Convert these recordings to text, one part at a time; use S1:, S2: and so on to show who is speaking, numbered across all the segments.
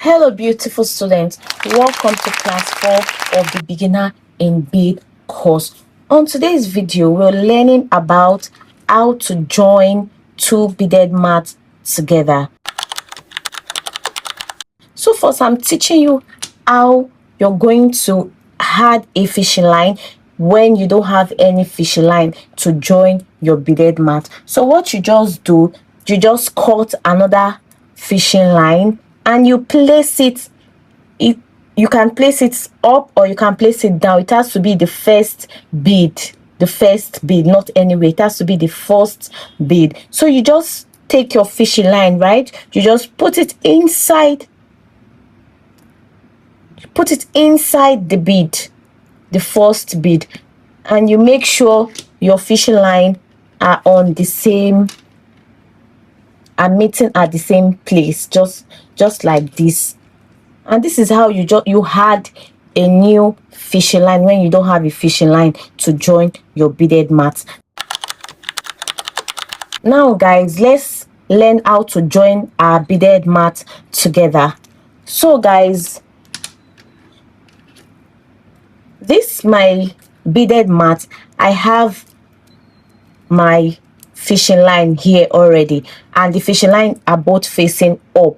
S1: Hello beautiful students, welcome to class 4 of the Beginner in Bead course. On today's video, we're learning about how to join two beaded mats together. So first, I'm teaching you how you're going to add a fishing line when you don't have any fishing line to join your beaded mat. So what you just do, you just cut another fishing line and you place it. You can place it up or you can place it down. It has to be the first bead, not anyway. It has to be the first bead. So you just take your fishing line, right? You just put it inside the bead, the first bead, and you make sure your fishing line are on the same, are meeting at the same place, just like this. And this is how you had a new fishing line when you don't have a fishing line to join your beaded mat. Now guys, let's learn how to join our beaded mat together. So guys, this my beaded mat. I have my fishing line here already, and the fishing line are both facing up.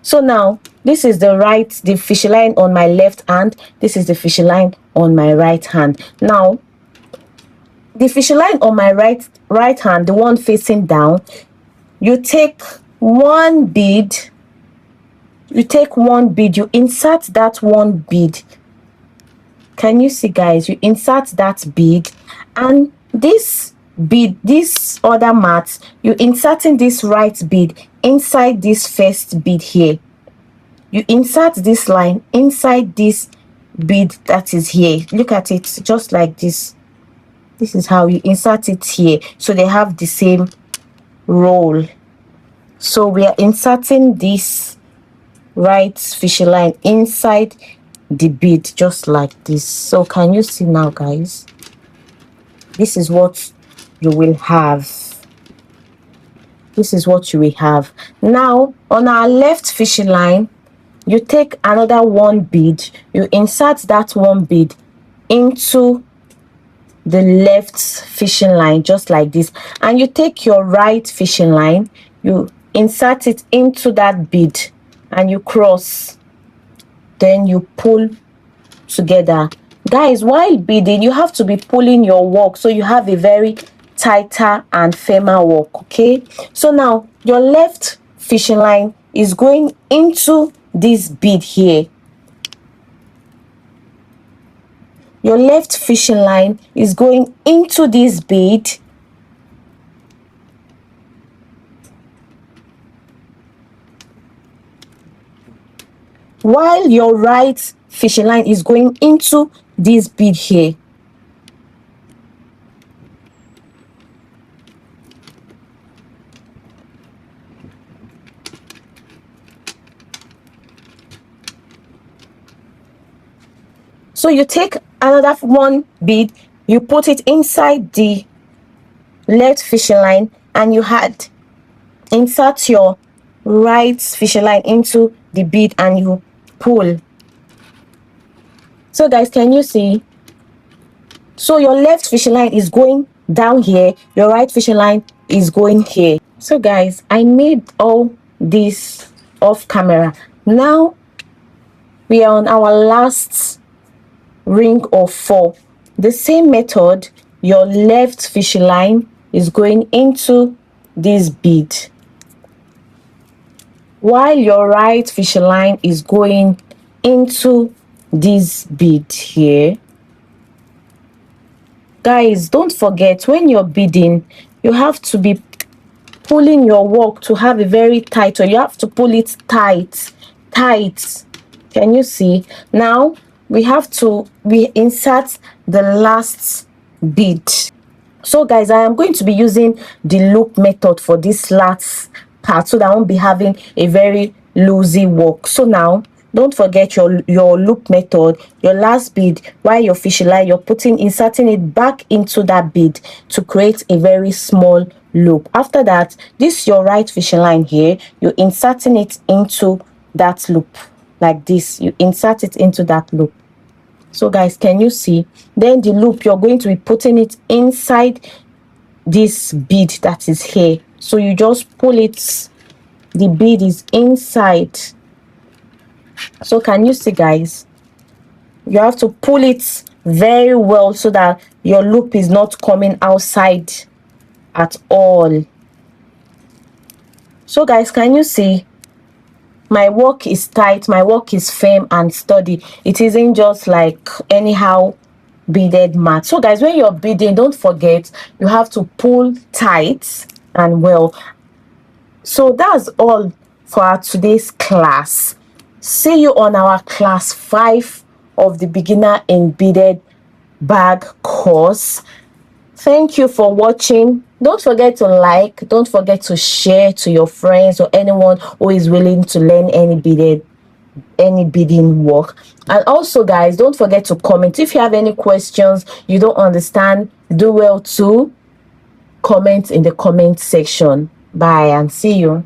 S1: So now this is the fishing line on my left hand, this is the fishing line on my right hand. Now the fishing line on my right hand, the one facing down, you take one bead, you insert that one bead. Can you see guys? You insert that bead, and this bead, this other mat, you inserting this right bead inside this first bead here. You insert this line inside this bead that is here. Look at it, just like this. This is how you insert it here, so they have the same roll. So we are inserting this right fishing line inside the bead, just like this. So can you see now guys? This is what you will have. This is what you will have. Now on our left fishing line, you take another one bead, you insert that one bead into the left fishing line, just like this, and you take your right fishing line, you insert it into that bead and you cross, then you pull together. Guys, while beading, you have to be pulling your work so you have a very tighter and firmer work. Okay, so now your left fishing line is going into this bead here. Your left fishing line is going into this bead, while your right fishing line is going into this bead here. So you take another one bead, you put it inside the left fishing line, and you insert your right fishing line into the bead and you pull. So guys, can you see? So your left fishing line is going down here, your right fishing line is going here. So guys, I made all this off camera. Now we are on our last ring of 4. The same method, your left fishing line is going into this bead, while your right fishing line is going into this bead here. Guys, don't forget, when you're beading, you have to be pulling your work to have a very tight, or you have to pull it tight. Can you see? Now we insert the last bead. So guys, I am going to be using the loop method for this last part, so that I won't be having a very loosey work. So now don't forget your loop method. Your last bead, while your fishing line, you're inserting it back into that bead to create a very small loop. After that, this your right fishing line here, you're inserting it into that loop. like this. You insert it into that loop. So guys, can you see? Then the loop, you're going to be putting it inside this bead that is here. So you just pull it, the bead is inside. So can you see, guys? You have to pull it very well so that your loop is not coming outside at all. So guys, can you see? My work is tight, my work is firm and sturdy. It isn't just like anyhow beaded mat. So guys, when you're beading, don't forget you have to pull tight and well. So that's all for our today's class. See you on our class 5 of the Beginner in Beaded Bag course. Thank you for watching. Don't forget to like, don't forget to share to your friends or anyone who is willing to learn any beading work. And also guys, don't forget to comment. If you have any questions you don't understand, do well to comment in the comment section. Bye and see you.